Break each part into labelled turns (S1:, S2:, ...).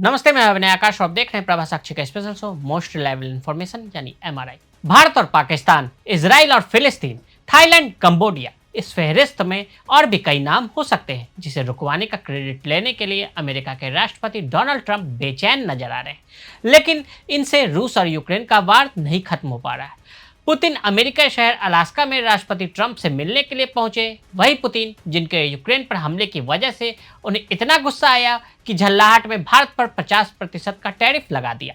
S1: नमस्ते, मैं अभिनय आकाश और आप देख रहे हैं प्रभा साक्षी का special show most reliable information यानी एमआरआई। भारत और पाकिस्तान, इजराइल और फिलिस्तीन, थाईलैंड, कंबोडिया, इस फहरिस्त में और भी कई नाम हो सकते हैं जिसे रुकवाने का क्रेडिट लेने के लिए अमेरिका के राष्ट्रपति डोनाल्ड ट्रंप बेचैन नजर आ रहे हैं। लेकिन इनसे रूस और यूक्रेन का वार नहीं खत्म हो पा रहा है। पुतिन अमेरिका शहर अलास्का में राष्ट्रपति ट्रंप से मिलने के लिए पहुंचे। वही पुतिन जिनके यूक्रेन पर हमले की वजह से उन्हें इतना गुस्सा आया कि झल्लाहट में भारत पर 50% का टैरिफ लगा दिया।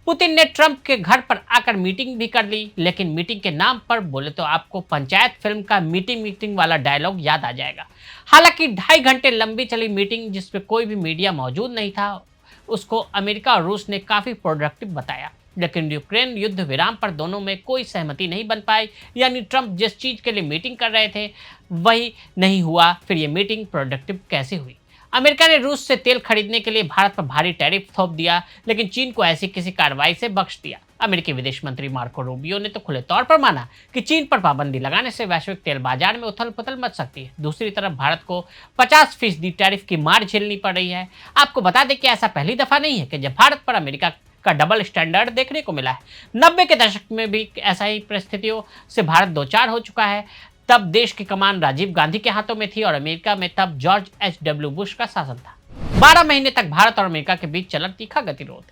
S1: पुतिन ने ट्रंप के घर पर आकर मीटिंग भी कर ली, लेकिन मीटिंग के नाम पर बोले तो आपको पंचायत फिल्म का मीटिंग वाला डायलॉग याद आ जाएगा। हालांकि 2.5 घंटे लंबी चली मीटिंग जिसमें कोई भी मीडिया मौजूद नहीं था, उसको अमेरिका और रूस ने काफ़ी प्रोडक्टिव बताया। लेकिन यूक्रेन युद्ध विराम पर दोनों में कोई सहमति नहीं बन पाई, यानी ट्रंप जिस चीज़ के लिए मीटिंग कर रहे थे वही नहीं हुआ। फिर ये मीटिंग प्रोडक्टिव कैसे हुई? अमेरिका ने रूस से तेल खरीदने के लिए भारत पर भारी टैरिफ थोप दिया, लेकिन चीन को ऐसी किसी कार्रवाई से बख्श दिया। अमेरिकी विदेश मंत्री मार्को रूबियो ने तो खुले तौर पर माना कि चीन पर पाबंदी लगाने से वैश्विक तेल बाजार में उथल पुथल मच सकती है। दूसरी तरफ भारत को 50% टैरिफ की मार झेलनी पड़ रही है। आपको बता दें कि ऐसा पहली दफा नहीं है कि जब भारत पर अमेरिका का डबल स्टैंडर्ड देखने को मिला है। 90 के दशक में भी ऐसा ही परिस्थितियों से भारत दो चार हो चुका है। तब देश की कमान राजीव गांधी के हाथों में थी और अमेरिका में तब जॉर्ज H.W. बुश का शासन था। 12 महीने तक भारत और अमेरिका के बीच चला तीखा गतिरोध।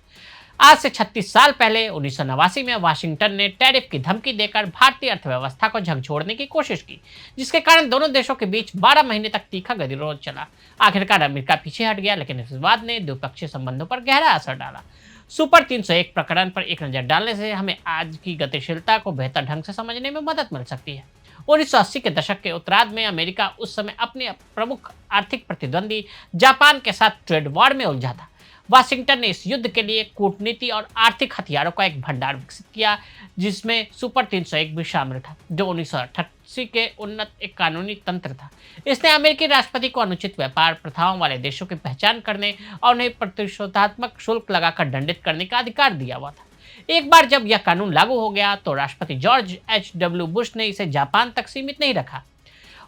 S1: आज से 36 साल पहले 1989 में वाशिंगटन ने टैरिफ की धमकी देकर भारतीय अर्थव्यवस्था को झकझोरने की कोशिश की, जिसके कारण दोनों देशों के बीच 12 महीने तक तीखा गतिरोध चला। आखिरकार अमेरिका पीछे हट गया, लेकिन इस विवाद ने द्विपक्षीय संबंधों पर गहरा असर डाला। सुपर 301 प्रकरण पर एक नज़र डालने से हमें आज की गतिशीलता को बेहतर ढंग से समझने में मदद मिल सकती है। 1980 के दशक के उत्तरार्ध में अमेरिका उस समय अपने प्रमुख आर्थिक प्रतिद्वंदी जापान के साथ ट्रेड वॉर में उलझा था। वाशिंगटन ने इस युद्ध के लिए कूटनीति और आर्थिक हथियारों का एक भंडार विकसित किया, जिसमें सुपर 301 भी शामिल था, जो 1988 के उन्नत एक कानूनी तंत्र था। इसने अमेरिकी राष्ट्रपति को अनुचित व्यापार प्रथाओं वाले देशों की पहचान करने और उन्हें प्रतिशोधात्मक शुल्क लगाकर दंडित करने का अधिकार दिया हुआ था। एक बार जब यह कानून लागू हो गया तो राष्ट्रपति जॉर्ज H.W. बुश ने इसे जापान तक सीमित नहीं रखा।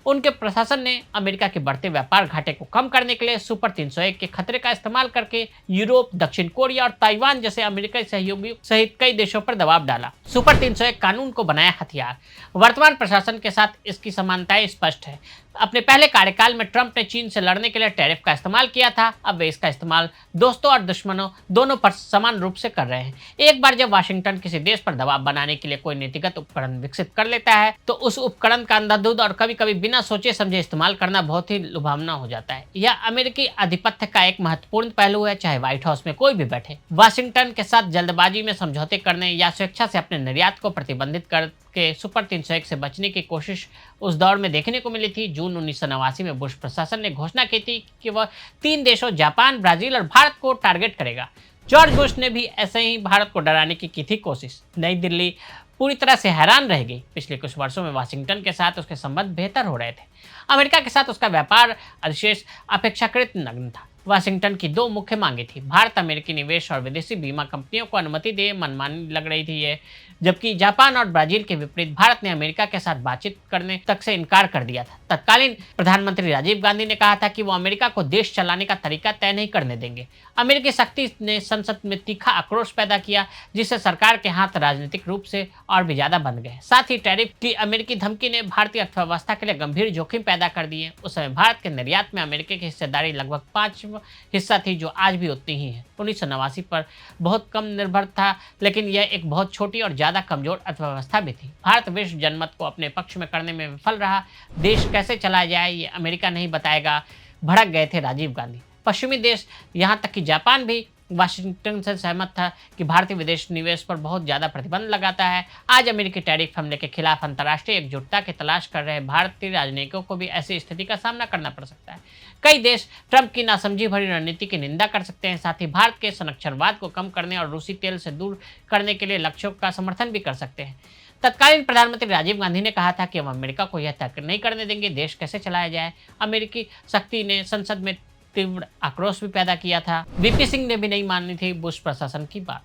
S1: उनके प्रशासन ने अमेरिका के बढ़ते व्यापार घाटे को कम करने के लिए सुपर 301 के खतरे का इस्तेमाल करके यूरोप, दक्षिण कोरिया और ताइवान जैसे अमेरिकी सहयोगियों सहित कई देशों पर दबाव डाला। सुपर 301 कानून को बनाया हथियार। वर्तमान प्रशासन के साथ इसकी समानताएं स्पष्ट है। अपने पहले कार्यकाल में ट्रंप ने चीन से लड़ने के लिए टैरिफ का इस्तेमाल किया था। अब वे इसका इस्तेमाल दोस्तों और दुश्मनों दोनों पर समान रूप से कर रहे हैं। एक बार जब वाशिंगटन किसी देश पर दबाव बनाने के लिए कोई नीतिगत उपकरण विकसित कर लेता है तो उस उपकरण का अंधाधुंध और कभी कभी बिना सोचे समझे इस्तेमाल करना बहुत ही लुभावना हो जाता है। यह अमेरिकी आधिपत्य का एक महत्वपूर्ण पहलू है, चाहे व्हाइट हाउस में कोई भी बैठे। वाशिंगटन के साथ जल्दबाजी में समझौते करने या स्वेच्छा से अपने निर्यात को प्रतिबंधित करके सुपर 301 से बचने की कोशिश उस दौर में देखने को मिली थी। जून 1989 में बुश प्रशासन ने घोषणा की थी कि वह 3 देशों जापान, ब्राजील और भारत को टारगेट करेगा। जॉर्ज बुश ने भी ऐसे ही भारत को डराने की थी कोशिश। नई दिल्ली पूरी तरह से हैरान रह गई। पिछले कुछ वर्षों में वाशिंगटन के साथ उसके संबंध बेहतर हो रहे थे। अमेरिका के साथ उसका व्यापार अधिशेष अपेक्षाकृत नग्न था। वाशिंगटन की 2 मुख्य मांगे थी। भारत अमेरिकी निवेश और विदेशी बीमा कंपनियों को अनुमति दे, मनमानी लग रही थी ये, जबकि जापान और ब्राजील के विपरीत भारत ने अमेरिका के साथ बातचीत करने तक से इनकार कर दिया था। तत्कालीन प्रधानमंत्री राजीव गांधी ने कहा था कि वो अमेरिका को देश चलाने का तरीका तय नहीं करने देंगे। अमेरिकी शक्ति ने संसद में तीखा आक्रोश पैदा किया, जिससे सरकार के हाथ राजनीतिक रूप से और भी ज्यादा बंध गए। साथ ही टैरिफ की अमेरिकी धमकी ने भारतीय अर्थव्यवस्था के लिए गंभीर जोखिम पैदा कर दिए। उस समय भारत के निर्यात में अमेरिका की हिस्सेदारी लगभग 5 हिस्सा थी, जो आज भी उतनी ही है। 1989 पर बहुत कम निर्भर था, लेकिन यह एक बहुत छोटी और ज्यादा कमजोर अर्थव्यवस्था भी थी। भारत विश्व जनमत को अपने पक्ष में करने में विफल रहा। देश कैसे चलाया जाए ये अमेरिका नहीं बताएगा, भड़क गए थे राजीव गांधी। पश्चिमी देश, यहाँ तक कि जापान भी वाशिंगटन से सहमत था कि भारतीय विदेश निवेश पर बहुत ज़्यादा प्रतिबंध लगाता है। आज अमेरिकी टैरिफ हमले के खिलाफ अंतर्राष्ट्रीय एकजुटता की तलाश कर रहे भारतीय राजनयिकों को भी ऐसी स्थिति का सामना करना पड़ सकता है। कई देश ट्रंप की नासमझी भरी रणनीति की निंदा कर सकते हैं, साथ ही भारत के संरक्षणवाद को कम करने और रूसी तेल से दूर करने के लिए लक्ष्यों का समर्थन भी कर सकते हैं। तत्कालीन प्रधानमंत्री राजीव गांधी ने कहा था कि हम अमेरिका को यह तय नहीं करने देंगे देश कैसे चलाया जाए। अमेरिकी शक्ति ने संसद में तीव्र आक्रोश भी पैदा किया था। वीपी सिंह ने भी नहीं मानी थी बुश प्रशासन की बात।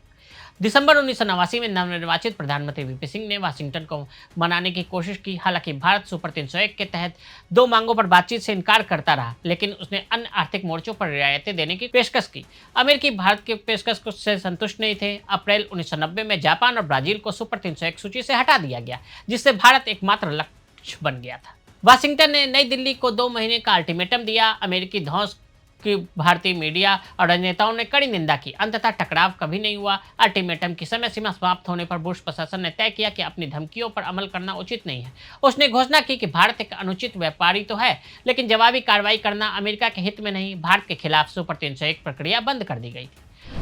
S1: दिसंबर 1989 में नवनिर्वाचित प्रधानमंत्री वीपी सिंह ने वाशिंगटन को मनाने की कोशिश की। हालांकि भारत सुपर 301 के तहत 2 मांगों पर बातचीत से इनकार करता रहा, लेकिन उसने अन्य आर्थिक मोर्चों पर रियायतें देने की पेशकश की। अमेरिकी भारत की पेशकश से संतुष्ट नहीं थे। अप्रैल 1990 में जापान और ब्राजील को सुपर 301 सूची से हटा दिया गया, जिससे भारत एकमात्र लक्ष्य बन गया था। वाशिंगटन ने नई दिल्ली को 2 महीने का अल्टीमेटम दिया। अमेरिकी धौंस की भारतीय मीडिया और राजनेताओं ने कड़ी निंदा की। अंततः टकराव कभी नहीं हुआ। अल्टीमेटम की समय सीमा समाप्त होने पर बुश प्रशासन ने तय किया कि अपनी धमकियों पर अमल करना उचित नहीं है। उसने घोषणा की कि भारत एक अनुचित व्यापारी तो है, लेकिन जवाबी कार्रवाई करना अमेरिका के हित में नहीं। भारत के खिलाफ सुपर 301 प्रक्रिया बंद कर दी गई।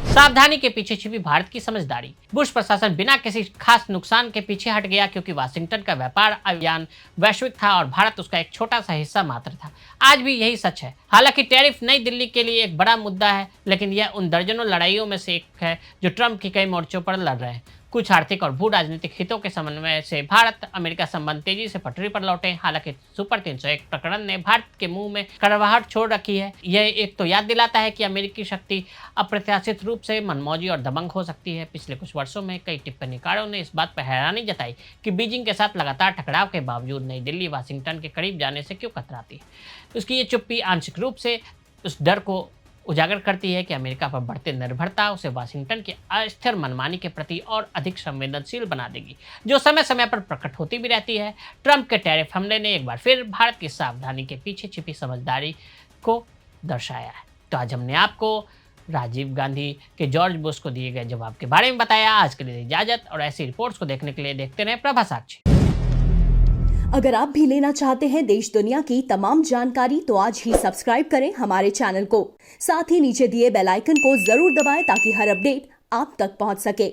S1: सावधानी के पीछे छिपी भारत की समझदारी। बुश प्रशासन बिना किसी खास नुकसान के पीछे हट गया, क्योंकि वाशिंगटन का व्यापार अभियान वैश्विक था और भारत उसका एक छोटा सा हिस्सा मात्र था। आज भी यही सच है। हालांकि टैरिफ नई दिल्ली के लिए एक बड़ा मुद्दा है, लेकिन यह उन दर्जनों लड़ाइयों में से एक है जो ट्रंप की कई मोर्चों पर लड़ रहे हैं। कुछ आर्थिक और भू राजनीतिक हितों के समन्वय से भारत अमेरिका संबंध तेजी से पटरी पर लौटे। हालांकि सुपर 301 प्रकरण ने भारत के मुंह में कड़वाहट छोड़ रखी है। यह एक तो याद दिलाता है कि अमेरिकी शक्ति अप्रत्याशित रूप से मनमौजी और दबंग हो सकती है। पिछले कुछ वर्षों में कई टिप्पणीकारों ने इस बात पर हैरानी जताई कि बीजिंग के साथ लगातार टकराव के बावजूद नई दिल्ली वाशिंगटन के करीब जाने से क्यों कतराती है। उसकी ये चुप्पी आंशिक रूप से उस डर को उजागर करती है कि अमेरिका पर बढ़ते निर्भरता उसे वाशिंगटन की अस्थिर मनमानी के प्रति और अधिक संवेदनशील बना देगी, जो समय समय पर प्रकट होती भी रहती है। ट्रंप के टैरिफ हमले ने एक बार फिर भारत की सावधानी के पीछे छिपी समझदारी को दर्शाया है। तो आज हमने आपको राजीव गांधी के जॉर्ज बुश को दिए गए जवाब के बारे में बताया। आज के लिए इजाजत, और ऐसी रिपोर्ट्स को देखने के लिए देखते रहें प्रभा साक्षी।
S2: अगर आप भी लेना चाहते हैं देश दुनिया की तमाम जानकारी, तो आज ही सब्सक्राइब करें हमारे चैनल को। साथ ही नीचे दिए बेल आइकन को जरूर दबाएं ताकि हर अपडेट आप तक पहुंच सके।